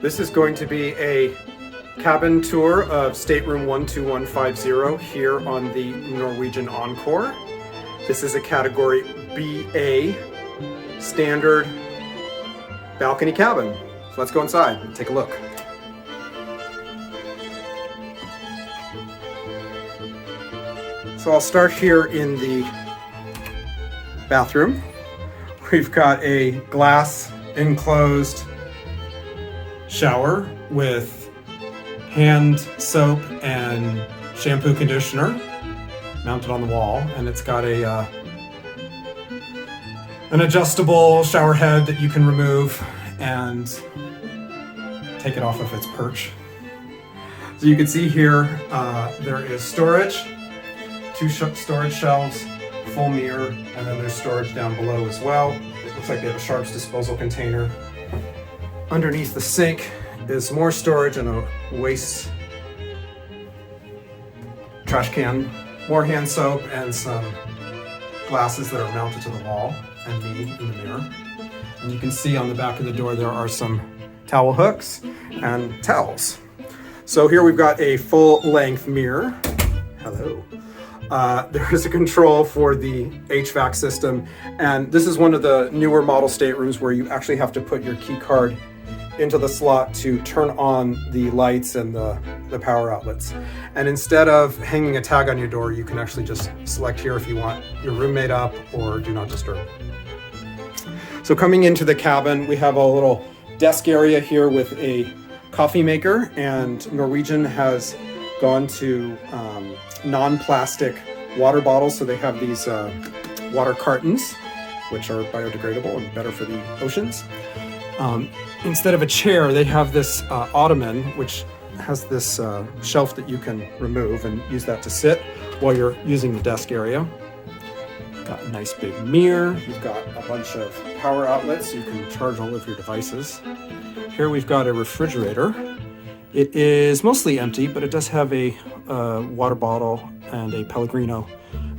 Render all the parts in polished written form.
This is going to be a cabin tour of stateroom 12150 here on the Norwegian Encore. This is a category BA standard balcony cabin. So let's go inside and take a look. So I'll start here in the bathroom. We've got a glass enclosed shower with hand soap and shampoo conditioner mounted on the wall, and it's got a an adjustable shower head that you can remove and take it off of its perch. So you can see here there is storage, two storage shelves, full mirror, and then there's storage down below as well. It looks like they have a sharps disposal container. Underneath the sink is more storage and a waste trash can, more hand soap, and some glasses that are mounted to the wall, and me in the mirror. And you can see on the back of the door there are some towel hooks and towels. So here we've got a full-length mirror. Hello. There is a control for the HVAC system, and this is one of the newer model staterooms where you actually have to put your key card into the slot to turn on the lights and the power outlets. And instead of hanging a tag on your door, you can actually just select here if you want your room made up or do not disturb. So coming into the cabin, we have a little desk area here with a coffee maker, and Norwegian has gone to non-plastic water bottles. So they have these water cartons, which are biodegradable and better for the oceans. Instead of a chair, they have this ottoman, which has this shelf that you can remove and use that to sit while you're using the desk area. Got a nice big mirror. You've got a bunch of power outlets so you can charge all of your devices. Here we've got a refrigerator. It is mostly empty, but it does have a water bottle and a Pellegrino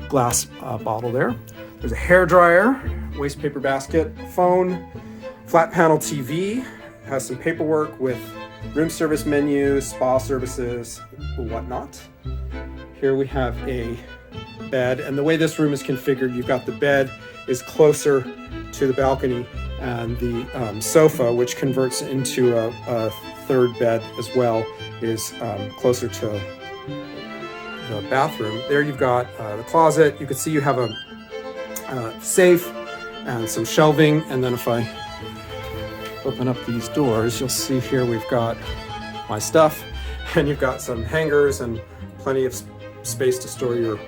glass bottle there. There's a hair dryer, waste paper basket, phone, flat panel TV, has some paperwork with room service menus, spa services, whatnot. Here we have a bed, and the way this room is configured, you've got the bed is closer to the balcony, and the sofa, which converts into a third bed as well, is closer to the bathroom. There you've got the closet. You can see you have a safe and some shelving, and then if I open up these doors, you'll see here we've got my stuff, and you've got some hangers and plenty of space to store your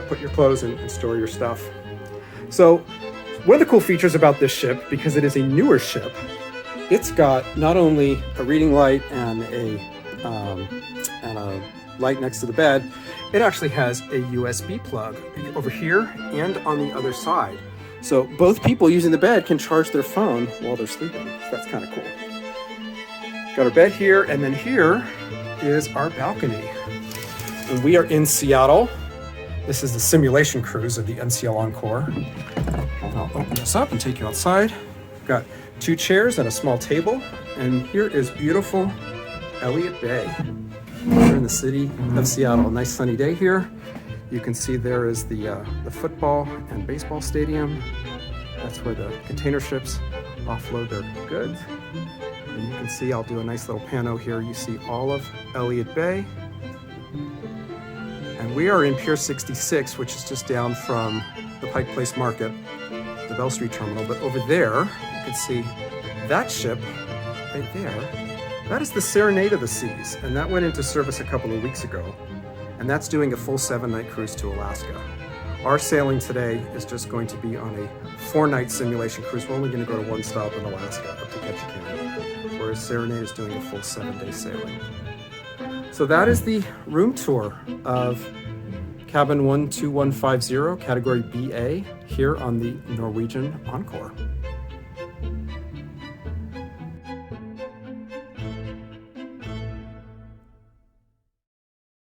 put your clothes and store your stuff. So one of the cool features about this ship, because it is a newer ship, it's got not only a reading light and a light next to the bed, it actually has a USB plug over here and on the other side. So both people using the bed can charge their phone while they're sleeping. So that's kind of cool. Got our bed here, and then here is our balcony. And we are in Seattle. This is the simulation cruise of the NCL Encore. I'll open this up and take you outside. We've got two chairs and a small table. And here is beautiful Elliott Bay. We're in the city of Seattle. A nice sunny day here. You can see there is the football and baseball stadium. That's where the container ships offload their goods. And you can see, I'll do a nice little pano here. You see all of Elliott Bay. And we are in Pier 66, which is just down from the Pike Place Market, the Bell Street Terminal. But over there, you can see that ship right there. That is the Serenade of the Seas, and that went into service a couple of weeks ago. And that's doing a full 7-night cruise to Alaska. Our sailing today is just going to be on a 4-night simulation cruise. We're only going to go to one stop in Alaska, up to Ketchikan, whereas Serenade is doing a full 7-day sailing. So that is the room tour of cabin 12150, category BA, here on the Norwegian Encore.